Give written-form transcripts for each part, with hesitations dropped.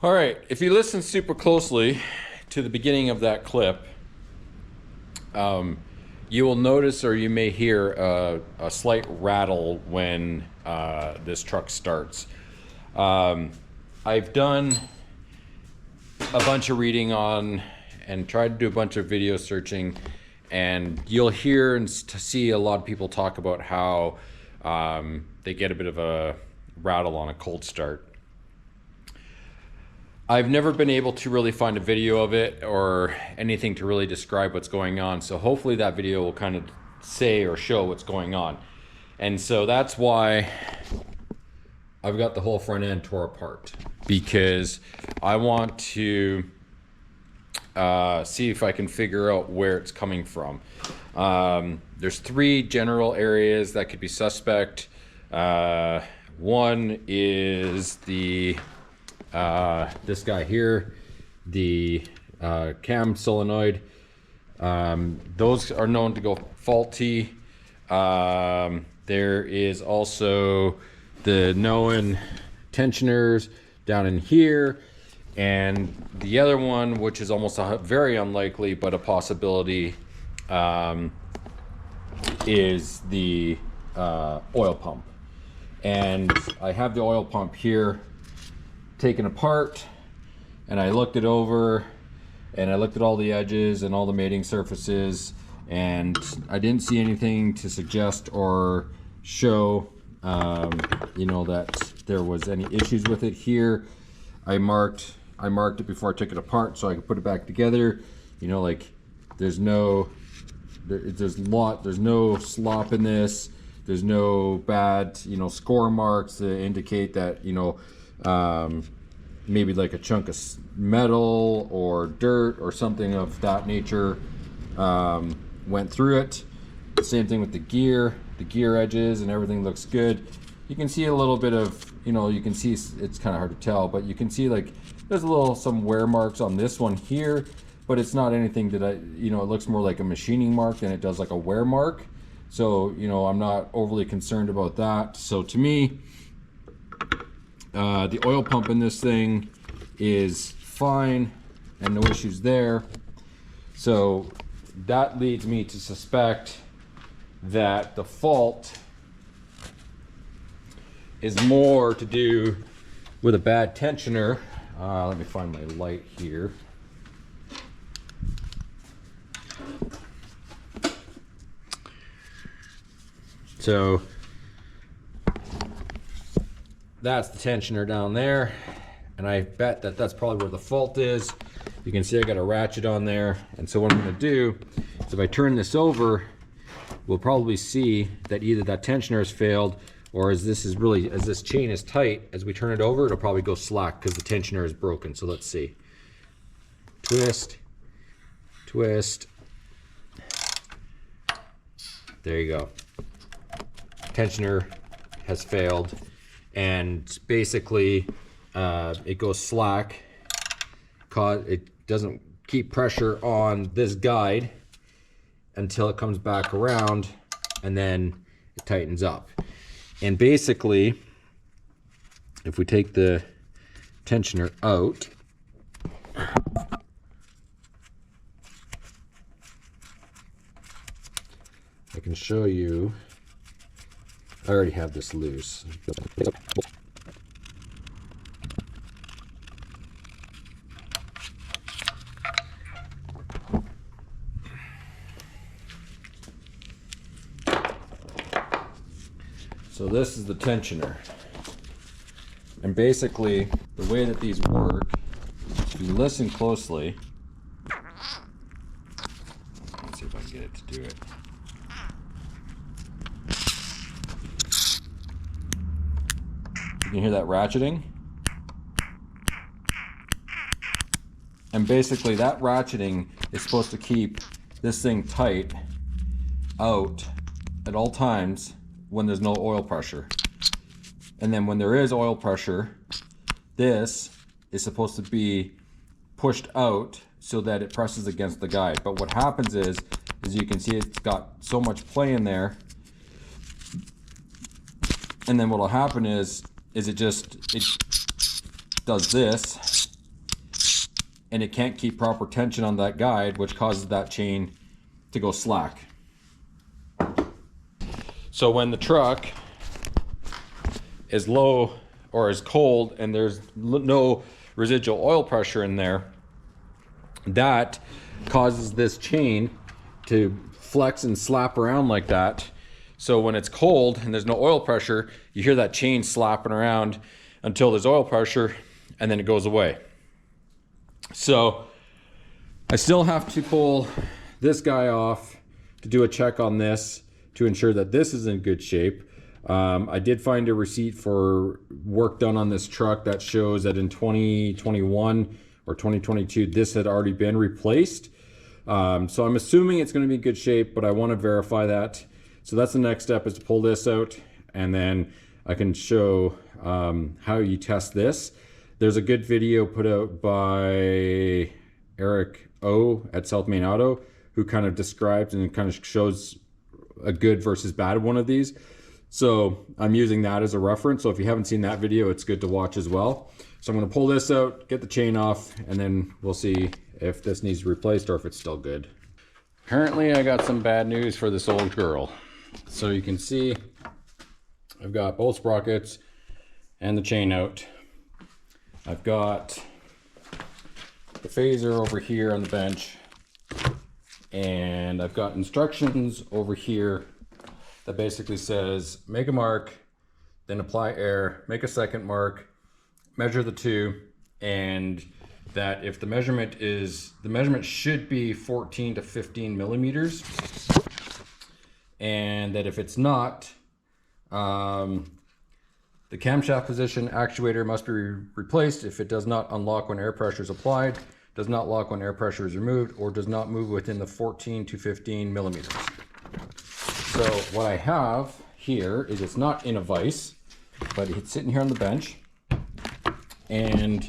All right, if you listen super closely to the beginning of that clip, you will notice, or you may hear a slight rattle when this truck starts. I've done a bunch of reading on and tried to do a bunch of video searching, and you'll hear and see a lot of people talk about how they get a bit of a rattle on a cold start. I've never been able to really find a video of it or anything to really describe what's going on. So hopefully that video will kind of say or show what's going on. And so that's why I've got the whole front end tore apart, because I want to see if I can figure out where it's coming from. There's three general areas that could be suspect. One is the this guy here, the cam solenoid. Those are known to go faulty. There is also the known tensioners down in here, and the other one, which is almost very unlikely but a possibility, is the oil pump. And I have the oil pump here taken apart, and I looked it over, and I looked at all the edges and all the mating surfaces, and I didn't see anything to suggest or show that there was any issues with it. Here I marked it before I took it apart so I could put it back together. Like there's no slop in this. There's no bad score marks to indicate that maybe like a chunk of metal or dirt or something of that nature went through it. The same thing with the gear edges, and everything looks good. You can see a little bit of, you can see it's kind of hard to tell, but you can see like there's some wear marks on this one here, but it's not anything that it looks more like a machining mark than it does like a wear mark. So, I'm not overly concerned about that. So to me, the oil pump in this thing is fine and no issues there. So that leads me to suspect that the fault is more to do with a bad tensioner. Let me find my light here. So that's the tensioner down there, and I bet that that's probably where the fault is. You can see I got a ratchet on there, and so what I'm going to do is if I turn this over, we'll probably see that either that tensioner has failed, or as this chain is tight, as we turn it over, it'll probably go slack because the tensioner is broken. So let's see. Twist, twist. There you go. Tensioner has failed, and basically it goes slack. It doesn't keep pressure on this guide until it comes back around, and then it tightens up. And basically, if we take the tensioner out, I can show you. I already have this loose. So this is the tensioner. And basically, the way that these work, if you listen closely, let's see if I can get it to do it. You can hear that ratcheting. And basically that ratcheting is supposed to keep this thing tight out at all times when there's no oil pressure. And then when there is oil pressure, this is supposed to be pushed out so that it presses against the guide. But what happens is you can see it's got so much play in there. And then what will happen is it does this, and it can't keep proper tension on that guide, which causes that chain to go slack. So when the truck is low or is cold and there's no residual oil pressure in there, that causes this chain to flex and slap around like that. So when it's cold and there's no oil pressure, you hear that chain slapping around until there's oil pressure, and then it goes away. So I still have to pull this guy off to do a check on this to ensure that this is in good shape. I did find a receipt for work done on this truck that shows that in 2021 or 2022, this had already been replaced. So I'm assuming it's going to be in good shape, but I want to verify that. So that's the next step, is to pull this out, and then I can show how you test this. There's a good video put out by Eric O at South Main Auto, who kind of describes and kind of shows a good versus bad one of these. So I'm using that as a reference. So if you haven't seen that video, it's good to watch as well. So I'm going to pull this out, get the chain off, and then we'll see if this needs replaced or if it's still good. Apparently I got some bad news for this old girl. So you can see I've got both sprockets and the chain out. I've got the phaser over here on the bench, and I've got instructions over here that basically says make a mark, then apply air, make a second mark, measure the two, and that if the measurement should be 14 to 15 millimeters, and that if it's not, the camshaft position actuator must be replaced if it does not unlock when air pressure is applied, does not lock when air pressure is removed, or does not move within the 14 to 15 millimeters. So what I have here is, it's not in a vise, but it's sitting here on the bench. And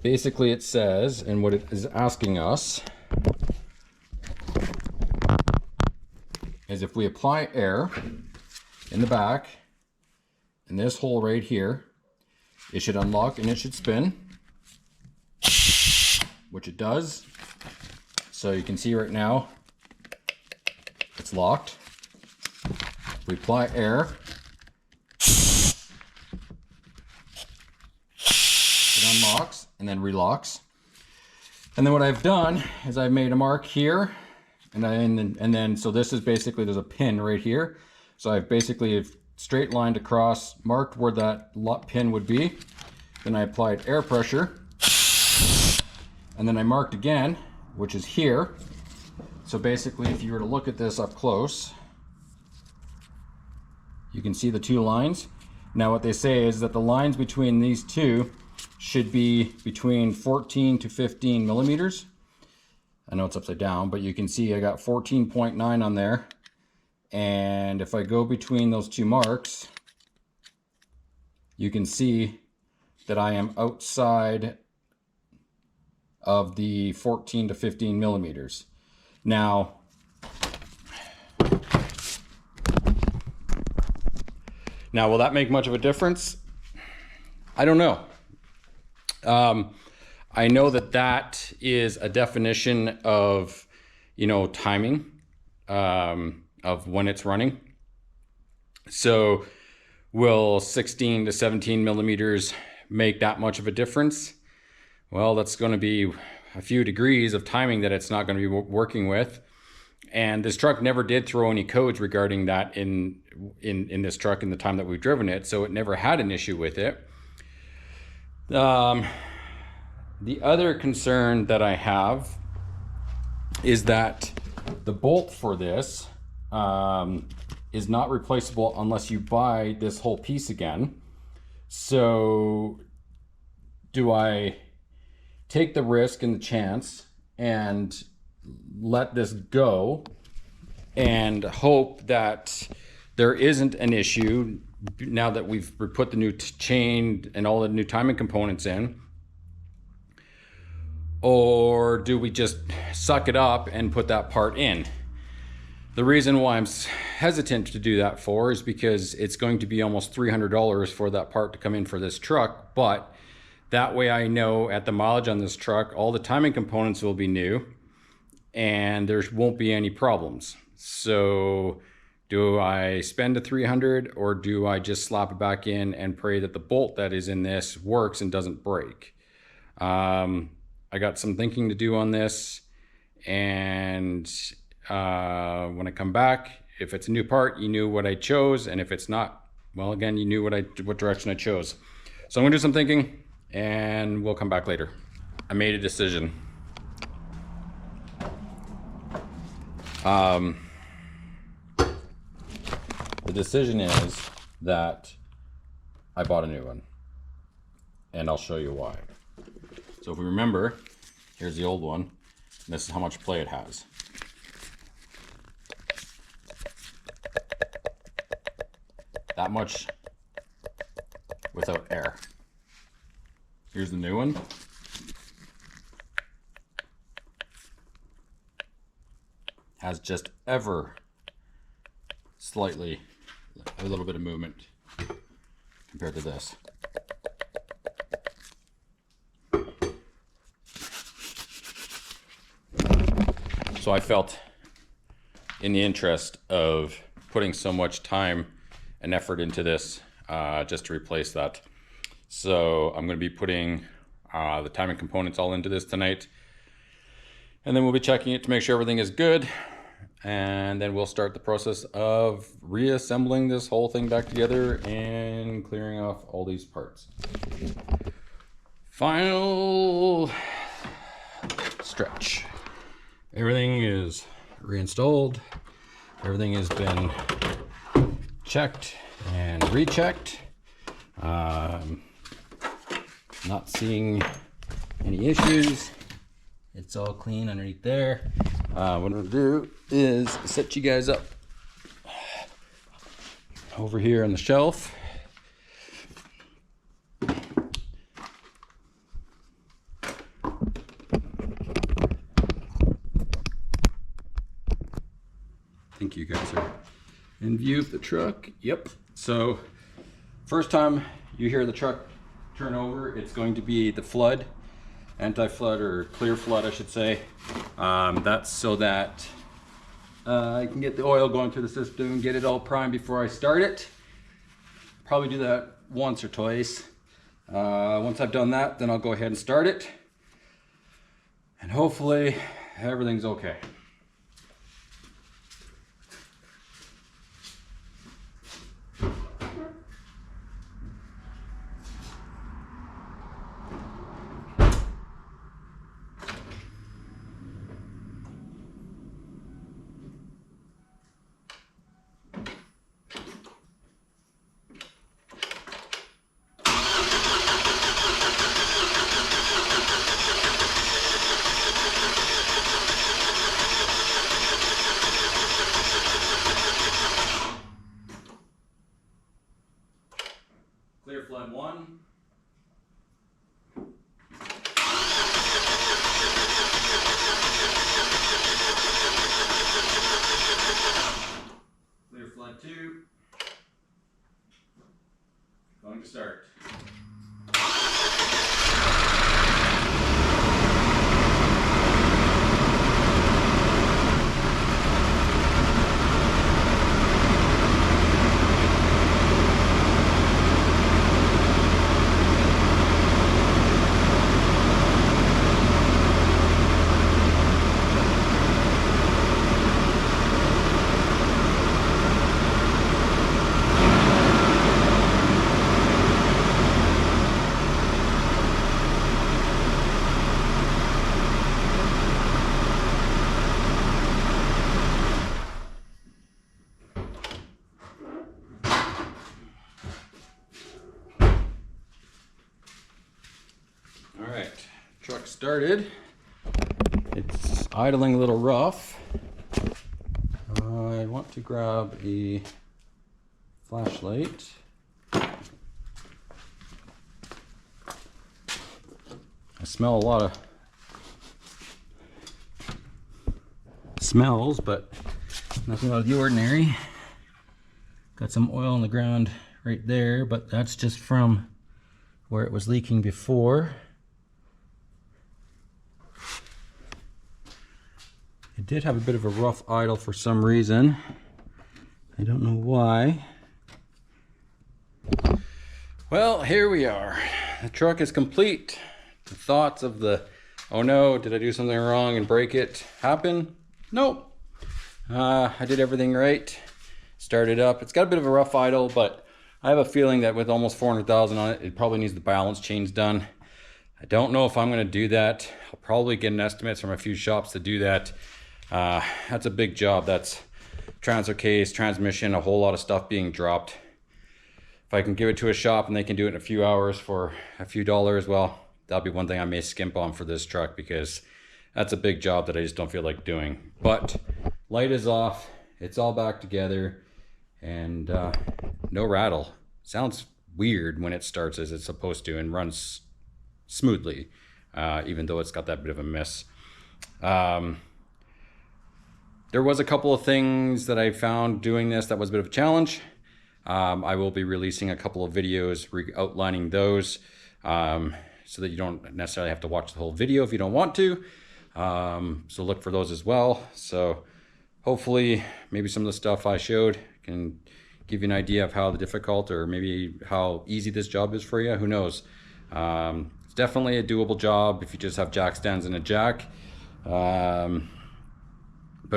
basically it says, and what it is asking us is if we apply air in the back, in this hole right here, it should unlock and it should spin, which it does. So you can see right now, it's locked. We apply air, it unlocks and then relocks. And then what I've done is I've made a mark here, and then so this is basically, there's a pin right here. So I've basically straight lined across, marked where that pin would be. Then I applied air pressure, and then I marked again, which is here. So basically, if you were to look at this up close, you can see the two lines. Now what they say is that the lines between these two should be between 14 to 15 millimeters. I know it's upside down, but you can see I got 14.9 on there. And if I go between those two marks, you can see that I am outside of the 14 to 15 millimeters. Now, will that make much of a difference? I don't know. I know that that is a definition of, timing, of when it's running. So will 16 to 17 millimeters make that much of a difference? Well, that's going to be a few degrees of timing that it's not going to be working with. And this truck never did throw any codes regarding that in this truck in the time that we've driven it, so it never had an issue with it. The other concern that I have is that the bolt for this is not replaceable unless you buy this whole piece again. So do I take the risk and the chance and let this go and hope that there isn't an issue now that we've put the new chain and all the new timing components in? Or do we just suck it up and put that part in? The reason why I'm hesitant to do that is because it's going to be almost $300 for that part to come in for this truck, but That way I know at the mileage on this truck, all the timing components will be new and there won't be any problems. So do I spend a 300 or do I just slap it back in and pray that the bolt that is in this works and doesn't break? I got some thinking to do on this, and when I come back, if it's a new part, you knew what I chose, and if it's not, well, again, you knew what direction I chose. So I'm gonna do some thinking and we'll come back later. I made a decision. The decision is that I bought a new one, and I'll show you why. So if we remember, here's the old one, and this is how much play it has. That much without air. Here's the new one. Has just ever slightly a little bit of movement compared to this. So I felt, in the interest of putting so much time and effort into this, just to replace that. So I'm going to be putting the timing components all into this tonight, and then we'll be checking it to make sure everything is good, and then we'll start the process of reassembling this whole thing back together and clearing off all these parts. Final stretch. Everything is reinstalled. Everything has been checked and rechecked. Not seeing any issues. It's all clean underneath there. What I'm gonna do is set you guys up over here on the shelf. I think you guys are in view of the truck. Yep. So first time you hear the truck turn over, it's going to be the flood, anti-flood, or clear flood I should say. That's so that I can get the oil going through the system and get it all primed before I start it. Probably do that once or twice. Once I've done that, then I'll go ahead and start it, and hopefully everything's okay. Clear flood 1. Clear flood 2. Going to start. Alright, truck started. It's idling a little rough. I want to grab a flashlight. I smell a lot of smells, but nothing out of the ordinary. Got some oil on the ground right there, but that's just from where it was leaking before. It did have a bit of a rough idle for some reason. I don't know why. Well, here we are. The truck is complete. The thoughts of the, oh no, did I do something wrong and break it, happen? Nope. I did everything right. Started up. It's got a bit of a rough idle, but I have a feeling that with almost 400,000 on it, it probably needs the balance change done. I don't know if I'm going to do that. I'll probably get an estimate from a few shops to do that. That's a big job. That's transfer case, transmission, a whole lot of stuff being dropped. If I can give it to a shop and they can do it in a few hours for a few dollars, well, that'll be one thing I may skimp on for this truck, because that's a big job that I just don't feel like doing. But light is off. It's all back together, and no rattle. Sounds weird when it starts as it's supposed to and runs smoothly, even though it's got that bit of a miss. There was a couple of things that I found doing this that was a bit of a challenge. I will be releasing a couple of videos outlining those, so that you don't necessarily have to watch the whole video if you don't want to. So look for those as well. So hopefully maybe some of the stuff I showed can give you an idea of how difficult or maybe how easy this job is for you. Who knows? It's definitely a doable job if you just have jack stands and a jack. But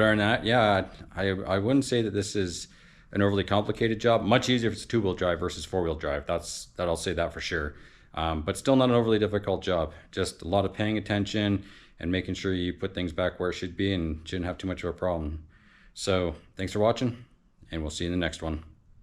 other than that, yeah, I wouldn't say that this is an overly complicated job. Much easier if it's two-wheel drive versus four-wheel drive. I'll say that for sure. But still not an overly difficult job. Just a lot of paying attention and making sure you put things back where it should be, and shouldn't have too much of a problem. So thanks for watching, and we'll see you in the next one.